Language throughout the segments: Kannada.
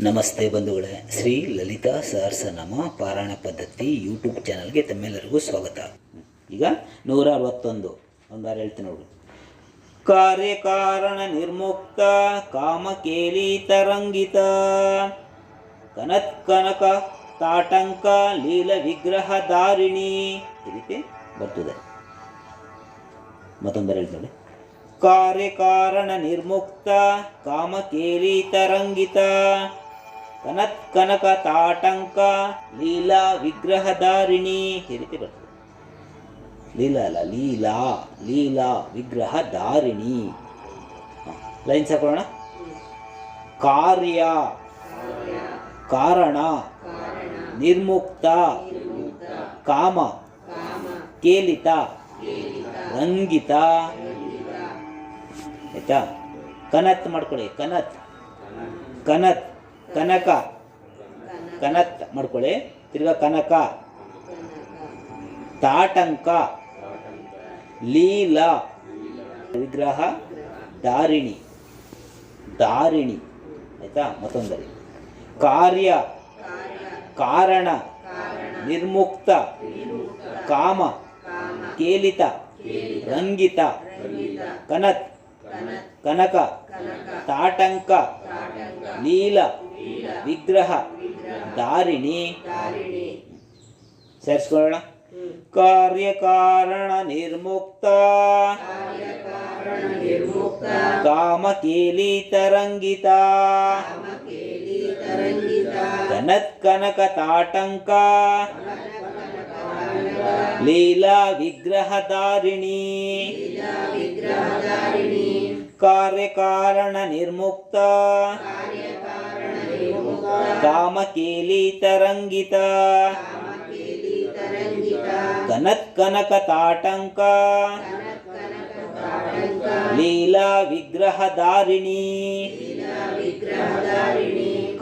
ನಮಸ್ತೆ ಬಂಧುಗಳೇ, ಶ್ರೀ ಲಲಿತಾ ಸಹಸ್ರನಾಮ ಪಾರಾಯಣ ಪದ್ಧತಿ ಯೂಟ್ಯೂಬ್ ಚಾನಲ್ಗೆ ತಮ್ಮೆಲ್ಲರಿಗೂ ಸ್ವಾಗತ. ಈಗ 161 ಒಂದಾರು ಹೇಳ್ತೀನಿ ನೋಡಿ. ಕಾರ್ಯಕಾರಣ ನಿರ್ಮುಕ್ತ ಕಾಮಕೇಲಿ ತರಂಗಿತ ಕನತ್ಕನಕ ತಾಟಂಕ ಲೀಲ ವಿಗ್ರಹ ಧಾರಿಣಿ. ಈ ರೀತಿ ಬರ್ತದೆ. ಮತ್ತೊಂದಾರು ಹೇಳ್ತೀನಿ ನೋಡಿ. ಕಾರ್ಯಕಾರಣ ನಿರ್ಮುಕ್ತ ಕಾಮಕೇಲಿ ತರಂಗಿತ ಕನತ್ಕನಕ ತಾಟಂಕ ಲೀಲಾ ವಿಗ್ರಹಧಾರಿಣಿ. ಈ ರೀತಿ ಬರ್ತದೆ. ಲೀಲಾ ಅಲ್ಲ, ಲೀಲಾ ಲೀಲಾ ವಿಗ್ರಹಧಾರಿಣಿ. ಲೈನ್ಸ್ ಹಾಕೊಳ್ಳೋಣ. ಕಾರ್ಯ ಕಾರಣ ನಿರ್ಮುಕ್ತ ಕಾಮ ಕೇಲಿತ ರಂಗಿತ. ಆಯ್ತಾ? ಕನತ್ ಮಾಡ್ಕೊಳ್ಳಿ. ಕನತ್ ಕನತ್ ಕನಕ ಕನತ್ ಮಾಡ್ಕೊಳ್ಳಿ. ತಿರ್ಗಾ ಕನಕ ತಾಟಂಕ ಲೀಲಾ ವಿಗ್ರಹ ಧಾರಿಣಿ ಧಾರಿಣಿ. ಆಯ್ತಾ? ಮತ್ತೊಂದರಿ ಕಾರ್ಯ ಕಾರಣ ನಿರ್ಮುಕ್ತ ಕಾಮ ಕೇಲಿತ ರಂಗಿತ ಕನತ್ ಕನಕ ತಾಟಂಕ ಲೀಲ ವಿಗ್ರಹ ಧಾರಿಣಿ. ಸೇರಿಸ್ಕೊಳ್ಳೋಣ. ಕಾರ್ಯಕಾರಣ ನಿರ್ಮುಕ್ತ ಕಾಮಕೇಲಿ ತರಂಗಿತ ಕನತ್ಕನಕ ತಾಟಂಕ ಲೀಲಾ ವಿಗ್ರಹಧಾರಿಣಿ. ಕಾರ್ಯಕಾರಣ ನಿರ್ಮುಕ್ತ ಕಾಮಕೇಲಿ ತರಂಗಿತ ಕನತ್ಕನಕ ತಾಟಂಕ ಲೀಲಾ ವಿಗ್ರಹಧಾರಿಣಿ.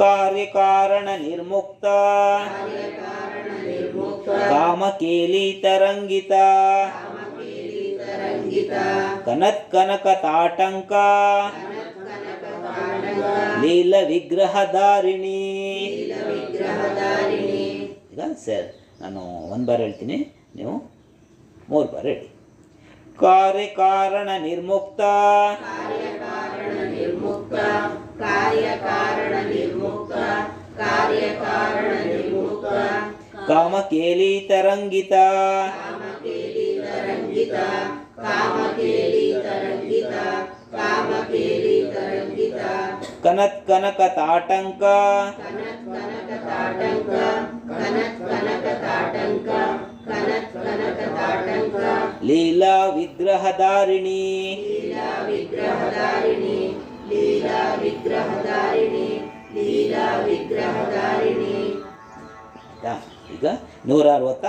ಕಾರ್ಯಕಾರಣ ನಿರ್ಮುಕ್ತ ಕಾಮಕೇಲಿ ತರಂಗಿತ ಕನತ್ಕನಕ ತಾಟಂಕ ಲೀಲ ವಿಗ್ರಹಧಾರಿಣಿ. ಈಗ ಸರ್ ನಾನು ಒಂದು ಬಾರ್ ಹೇಳ್ತೀನಿ, ನೀವು 3 ಬಾರ್ ಹೇಳಿ. ಕಾರ್ಯಕಾರಣ ನಿರ್ಮುಕ್ತ ಕಾಮಕೇಲಿ ತರಂಗಿತ ಕನತ್ಕನಕ ತಾಟಂಕ ಲೀಲಾ ವಿಗ್ರಹಧಾರಿಣಿ. ಈಗ 162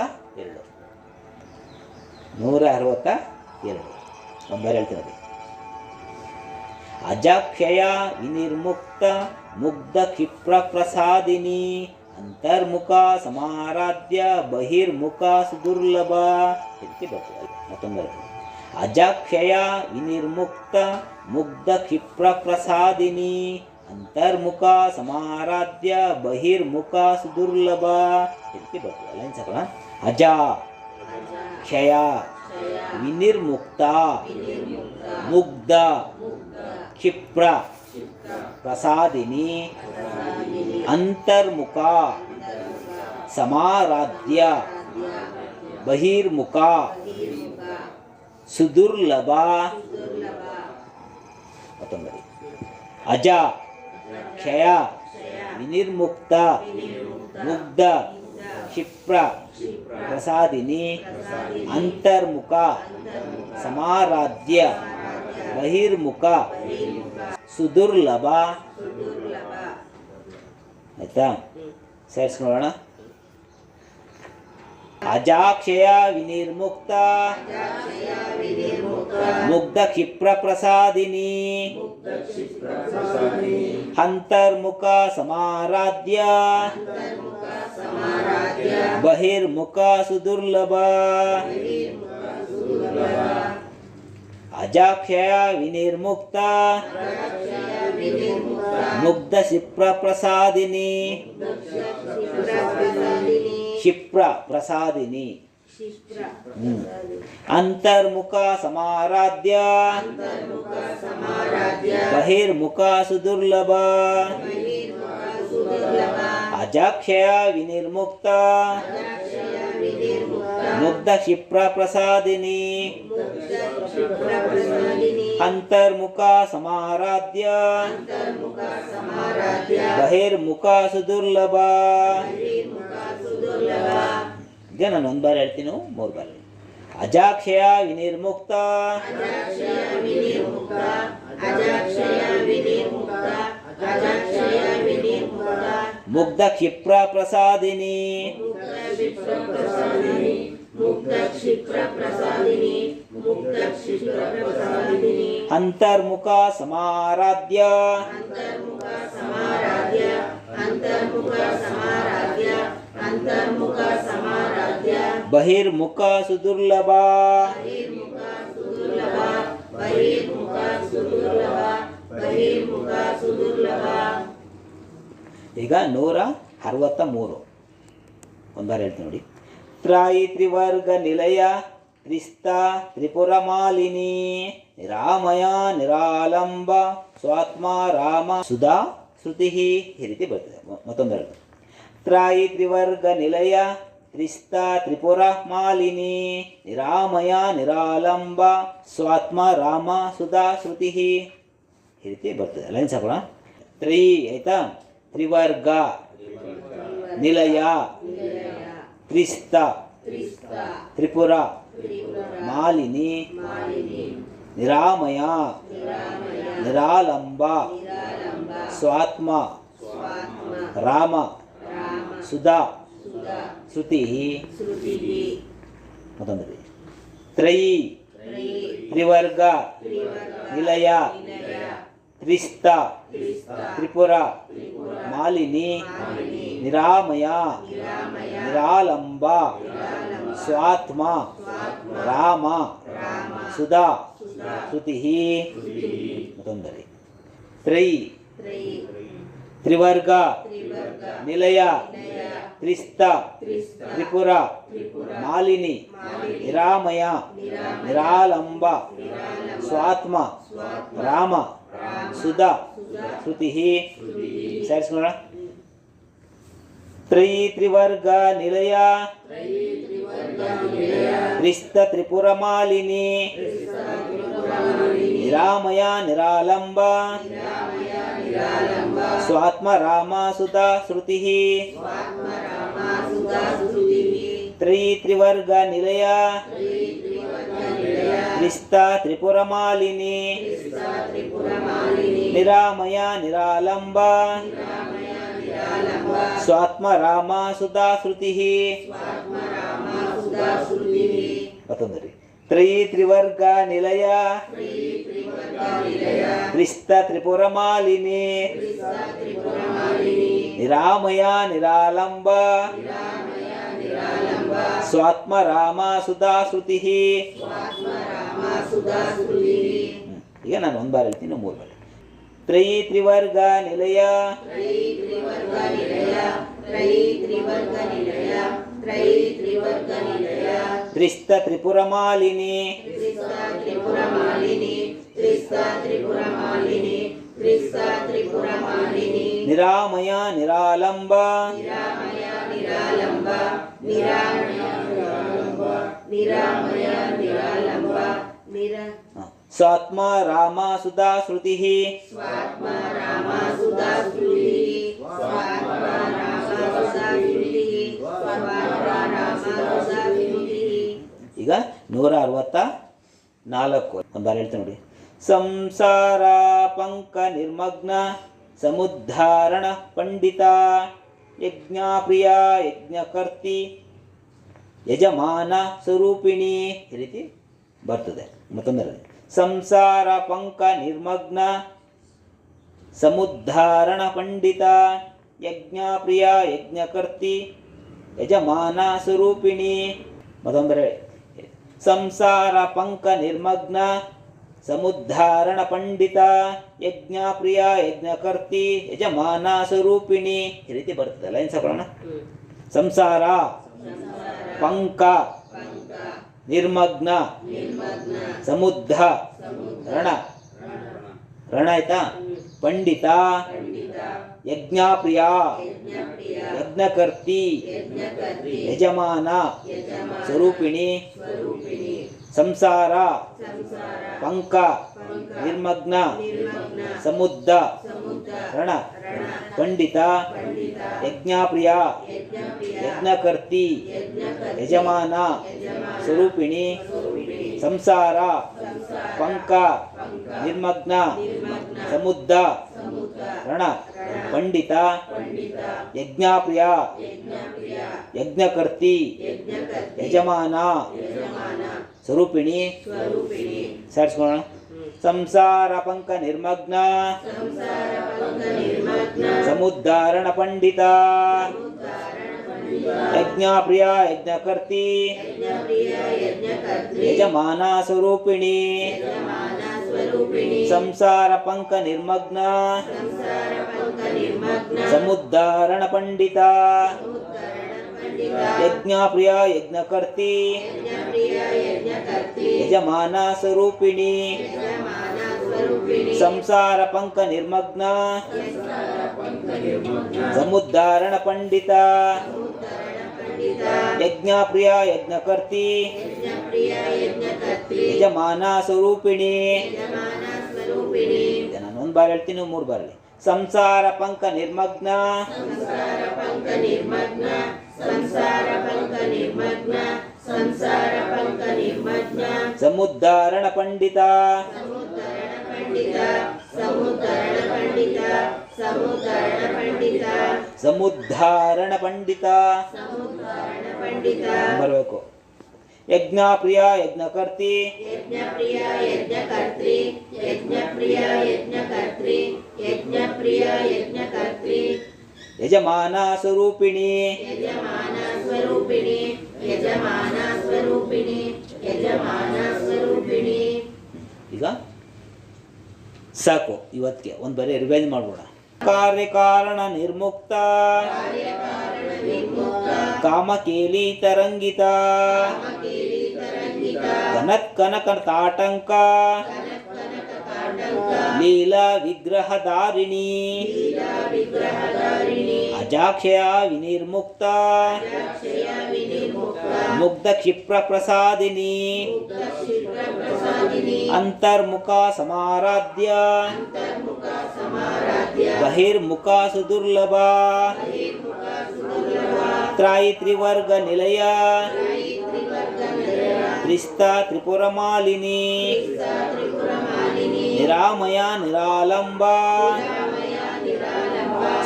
ಒಂದಾರು ಹೇಳ್ತೀನಿ ನೋಡಿ. ಅಜಾಕ್ಷಯ ವಿನಿರ್ಮುಕ್ತ ಮುಗ್ಧ ಕ್ಷಿಪ್ರ ಪ್ರಸಾದಿನಿ ಅಂತರ್ಮುಖ ಸಮಾರಾಧ್ಯ ಬಹಿರ್ಮುಖ ಸುದುರ್ಲಭ. ಇದಕ್ಕೆ ಬರ್ತದೆ. ಮತ್ತೊಂದು ಅಜಾಕ್ಷಯ ವಿನಿರ್ಮುಕ್ತ ಮುಗ್ಧ ಕ್ಷಿಪ್ರ ಪ್ರಸಾದಿನಿ ಅಂತರ್ಮುಖ ಸಮಾರಾಧ್ಯ ಬಹಿರ್ಮುಖ ಸುದುರ್ಲಭ. ಇದಕ್ಕೆ ಬರ್ತದೆ. ಲೈನ್ಸ್ ಹಾಕೋಣ. ಅಜ ಕ್ಷಯ ವಿನಿರ್ಮುಕ್ತ ಮುಗ್ಧ ಕ್ಷಿಪ್ರ ಪ್ರಸಾದಿನಿ ಅಂತರ್ಮುಖ ಸಮಾರಾಧ್ಯ ಬಹಿರ್ಮುಖ ಸುದುರ್ಲಭ. ಮತ್ತೊಂದು ಅಜ ಕ್ಷಯ ವಿನಿರ್ಮುಕ್ತ ಮುಗ್ಧ ಕ್ಷಿಪ್ರ ಪ್ರಸಾದಿನಿ ಅಂತರ್ಮುಖ ಸಮಾರಾಧ್ಯ ಬಹಿರ್ಮುಖ ಸುದುರ್ಲಭ. ಆಯ್ತಾ? ಸೇರಿಸ್ಕೊಳ್ಳೋಣ. ಅಜಾಕ್ಷಯ ವಿನಿರ್ಮುಕ್ತ ಮುಗ್ಧ ಕ್ಷಿಪ್ರ ಪ್ರಸಾದಿನಿ ಅಂತರ್ಮುಖ ಸಮಾರಾಧ್ಯ ಬಹಿರ್ಮುಖ ಸುದುರ್ಲಭ. ಅಜಾಕ್ಷಯ ವಿನಿರ್ಮುಕ್ತ ಮುಗ್ಧ ಶಿಪ್ರ ಪ್ರಸಾದಿನಿ ಕ್ಷಿಪ್ರ ಪ್ರಸಾದಿನಿ ಅಂತರ್ಮುಖ ಸಮಾರಾಧ್ಯ ಬಹಿರ್ಮುಖ ಸುದುರ್ಲಭ ಅಜಾಕ್ಷಯ ವಿನಿರ್ಮುಕ್ತ ಮುಗ್ಧ ಕ್ಷಿಪ್ರ ಪ್ರಸಾದಿನಿ ಅಂತರ್ಮುಖ ಸಮಾರಾಧ್ಯ ಬಹಿರ್ಮುಖ ಸುದುರ್ಲಭ. ಈಗ ನಾನು ಒಂದು ಬಾರಿ ಹೇಳ್ತೀನಿ, 3 ಬಾರಿ. ಅಜಾಕ್ಷಯ ವಿನಿರ್ಮುಕ್ತ ಮುಗ್ಧ ಕ್ಷಿಪ್ರ ಪ್ರಸಾದಿನಿ ಅಂತರ್ಮುಖ ಸಮಾರಾಧ್ಯ ಬಹಿರ್ಮುಖ ಸುದುರ್ಲಭ. ಈಗ 163 ಒಂದು ಬಾರಿ ಹೇಳ್ತೀನಿ ನೋಡಿ. ತ್ರಾಯಿ ತ್ರಿವರ್ಗ ನಿಲಯ ತ್ರಿಸ್ತ ತ್ರಿಪುರ ಮಾಲಿನಿ ನಿರಾಮಯ ನಿರಾಲಂಬ ಸ್ವಾತ್ಮ ರಾಮ ಸುಧಾ ಶ್ರುತಿ ಈ ರೀತಿ ಬರ್ತದೆ. ಮತ್ತೊಂದು ಹೇಳ್ತೀನಿ. ತ್ರಾಯಿ ತ್ರಿವರ್ಗ ನಿಲಯ ತ್ರಿಸ್ತ ತ್ರಿಪುರ ಮಾಲಿನಿ ನಿರಾಮಯ ನಿರಾಲಂಬ ಸ್ವಾತ್ಮ ರಾಮ ಸುಧಾ ಶ್ರುತಿ ಈ ರೀತಿ ಬರ್ತದೆ. ಲೈನ್ಸ್ ಹಾಕೋಣ. ತ್ರೀ ಆಯ್ತಾ, ತ್ರಿವರ್ಗ ನಿಲಯ ತ್ರಿಸ್ತ ತ್ರಿಪುರ ಮಾಲಿನಿ ನಿರಾಮಯ ನಿರಾಲಂಬ ಸ್ವಾತ್ಮ ರಾಮ ಸುಧಾ ಶ್ರುತಿ. ಮತ್ತೊಂದು ತ್ರಯಿ ತ್ರಿವರ್ಗ ನಿಲಯ ತ್ರಿಸ್ತ ತ್ರಿಪುರ ಮಾಲಿನಿ ನಿರಾಮಯ ನಿರಾಲಂಬ ಸ್ವಾತ್ಮ ರಾಮ ಸುಧಾ ಶ್ರುತಿ. ಮತ್ತೊಂದರೆ ತ್ರಯಿ ತ್ರಿವರ್ಗ ನಿಲಯ ತ್ರಿಸ್ತ ತ್ರಿಪುರ ಮಾಲಿನಿ ನಿರಾಮಯ ನಿರಾಲಂಬ ಸ್ವಾತ್ಮ ರಾಮ ಸುಧಾ ಶ್ರುತಿ. ಸೇರಿಸ್ಕೊಳ್ಳೋಣ. ತ್ರಯಿ ತ್ರಿವರ್ಗ ನಿಲಯ ತ್ರಿಸ್ತ ತ್ರಿಪುರ ಮಾಲಿನಿ ನಿರಾಮಯ ನಿರಾಲಂಬ ಸ್ವಾತ್ಮ ರಾಮ ಸುಧಾ ಶ್ರುತಿ. ತ್ರಯಿ ತ್ರಿವರ್ಗ ನಿಲಯ ತ್ರಿಸ್ತ ತ್ರಿಪುರ ಮಾಲಿನಿ ನಿರಾಮಯ ನಿರಾಲಂಬ ಸ್ವಾತ್ಮ ರಾಮ ಸುಧಾ ಶ್ರುತಿ. ಮತ್ತೊಂದು ತ್ರಯಿ ತ್ರಿವರ್ಗ ನಿಲಯ ತ್ರಿಸ್ತ ತ್ರಿಪುರ ಮಾಲಿನಿ ನಿರಾಮಯ ನಿರಾಲಂಬ ಸ್ವಾತ್ಮ ರಾಮ ಸುಧಾ ಶ್ರುತಿ. ಈಗ ನಾನು ಒಂದು ಬಾರಿ ಹೇಳ್ತೀನಿ, 3 ಬಾರಿ. ತ್ರಯಿ ತ್ರಿವರ್ಗ ನಿಲಯ ತ್ರಿಸ್ತ ತ್ರಿಪುರ ಮಾಲಿನಿ ನಿರಾಮಯ ನಿರಾಲಂಬ ಸ್ವಾತ್ಮ ರಾಮ ಸುಧಾ ಶ್ರುತಿ. ಈಗ 164 ಒಂದು ಬಾರಿ ಹೇಳ್ತೇನೆ ನೋಡಿ. ಸಂಸಾರ ಪಂಕ ನಿರ್ಮಗ್ನ ಸಮುದ್ಧಾರಣ ಪಂಡಿತ ಯಜ್ಞಪ್ರಿಯ ಯಜ್ಞಕರ್ತಿ ಯಜಮಾನ ಸ್ವರೂಪಿಣಿ ಈ ರೀತಿ ಬರ್ತದೆ. ಮತ್ತೊಂದರಲ್ಲಿ ಸಂಸಾರ ಪಂಕ ನಿರ್ಮಗ್ನ ಸಮುದ್ಧಾರಣ ಪಂಡಿತ ಯಜ್ಞಪ್ರಿಯ ಯಜ್ಞಕರ್ತಿ ಯಜಮಾನ ಸ್ವರೂಪಿಣಿ. ಮತ್ತೊಂದರೆ ಸಂಸಾರ ಪಂಕ ನಿರ್ಮಗ್ನ ಸಮುದ್ಧಾರಣ ಪಂಡಿತ ಯಜ್ಞಪ್ರಿಯ ಯಜ್ಞಕರ್ತಿ ಯಜಮಾನ ಸ್ವರೂಪಿಣಿ. ಈ ರೀತಿ ಬರ್ತದೆ. ಲೈನ್ಸ್ ಹಾಕೊಳ್ಳೋಣ. ಸಂಸಾರ ಪಂಕ ನಿರ್ಮಗ್ನ ಸಮುದ್ಧ ರಣ ರಣ ಆಯ್ತಾ. ಪಂಡಿತ ಯಜ್ಞಪ್ರಿಯ ಯಜ್ಞಕರ್ತಿ ಯಜಮಾನ ಸ್ವರೂಪಿಣಿ. ಸಂಸಾರ ಪಂಕ ನಿರ್ಮಗ್ನ ಸಮುದ್ಧ ರಣ ಪಂಡಿತ ಯಜ್ಞಪ್ರಿಯ ಯಜ್ಞಕರ್ತಿ ಯಜಮಾನ ಸ್ವರೂಪಿಣಿ. ಸಂಸಾರ ಪಂಕ ನಿರ್ಮಗ್ನ ಸಮುದ್ಧ ರಣ ಪಂಡಿತ ಯಜ್ಞಪ್ರಿಯ ಯಜ್ಞಕರ್ತಿ ಯಜಮಾನ ಸ್ವರೂಪಿಣಿ. ಸೇರಿಸ್ಕೊಳ್ಳೋಣ. ಸಂಸಾರ ಪಂಕ ನಿರ್ಮಗ್ನ ಸಮುದ್ಧಾರಣ ಪಂಡಿತ ಯಜ್ಞಪ್ರಿಯ ಯಜ್ಞಕರ್ತಿ ಯಜಮಾನ ಸ್ವರೂಪಿಣಿ. ಸಂಸಾರ ಪಂಕ ನಿರ್ಮಗ್ನ ಸಮುದ್ಧಾರಣ ಪಂಡಿತ ಯಜ್ಞಪ್ರಿಯ ಯಜ್ಞಕರ್ತಿ ಯಜಮಾನ ಸ್ವರೂಪಿಣಿ. ಸಂಸಾರ ಪಂಕ ನಿರ್ಮಗ್ನ ಸಮುದ್ಧಾರಣ ಪಂಡಿತ ಯಜ್ಞಪ್ರಿಯ ಯಜ್ಞಕರ್ತಿ ಯಜಮಾನ ಸ್ವರೂಪಿಣಿ. ನಾನು ಒಂದು ಬಾರಿ ಹೇಳ್ತೀನಿ, 3 ಬಾರಿ. ಸಂಸಾರ ಪಂಕ ನಿರ್ಮಗ್ನ ಸಮುದ್ಧಾರಣ ಪಂಡಿತ ಸಮುದ್ಧಾರಣ ಪಂಡಿತ ಬರಬೇಕು. ಯಜ್ಞಪ್ರಿಯ ಯಜ್ಞಕರ್ತಿ ಯಜಮಾನ ಸ್ವರೂಪಿಣಿ. ಈಗ ಸಾಕು. ಇವತ್ತಿಗೆ ಒಂದು ಬರೀ ರಿವೈಸ್ ಮಾಡ್ಬೋಣ. ಕಾರ್ಯಕಾರಣ ನಿರ್ಮುಕ್ತ ಕಾಮಕೇಲಿ ತರಂಗಿತ ಕನಕ ತಾಟಂಕ ಲೀಲಾ ವಿಗ್ರಹಧಾರಿಣಿ ಅಜಾಕ್ಷಯ ವಿನಿರ್ಮುಕ್ತ ಮುಗ್ಧ ಕ್ಷಿಪ್ರ ಪ್ರಸಾದಿನಿ ಅಂತರ್ಮುಖ ಸಮಾರಾಧ್ಯ ಬಹಿರ್ಮುಖ ಸುದುರ್ಲಭ ತ್ರಾಯಿ ತ್ರಿವರ್ಗ ನಿಲಯ ತ್ರಿಸ್ತಾ ತ್ರಿಪುರ ಮಾಲಿನಿ ನಿರಾಮಯ ನಿರಾಲಂಬ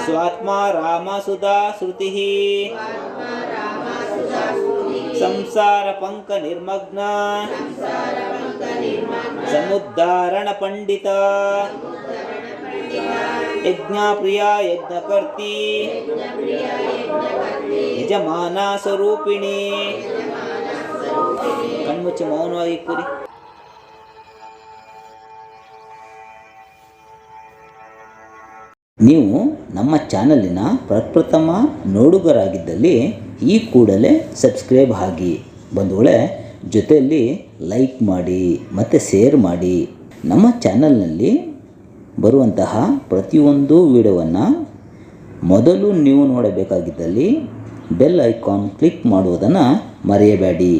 ಸ್ವಾತ್ಮ ರಾಮ ಸುಧಾ ಶ್ರುತಿ ಸಂಸಾರ ಪಂಕ ನಿರ್ಮಗ್ನ ಸಮುದ್ಧಾರಣ ಪಂಡಿತ ಯಜ್ಞಪ್ರಿಯ ಯಜ್ಞಕರ್ತಿ ಯಜಮಾನ ಸ್ವರೂಪಿಣಿ. ಕಣ್ಮುಚ್ಚಿ ಮೌನವಾಗಿ ಕೂರಿ. ನೀವು ನಮ್ಮ ಚಾನಲಿನ ಪ್ರಪ್ರಥಮ ನೋಡುಗರಾಗಿದ್ದಲ್ಲಿ ಈ ಕೂಡಲೇ ಸಬ್ಸ್ಕ್ರೈಬ್ ಆಗಿ, ಬಂಧುಗಳೇ ಜೊತೆಯಲ್ಲಿ ಲೈಕ್ ಮಾಡಿ ಮತ್ತು ಶೇರ್ ಮಾಡಿ. ನಮ್ಮ ಚಾನಲ್ನಲ್ಲಿ ಬರುವಂತಹ ಪ್ರತಿಯೊಂದು ವಿಡಿಯೋವನ್ನು ಮೊದಲು ನೀವು ನೋಡಬೇಕಾಗಿದ್ದಲ್ಲಿ ಬೆಲ್ ಐಕಾನ್ ಕ್ಲಿಕ್ ಮಾಡುವುದನ್ನು ಮರೆಯಬೇಡಿ.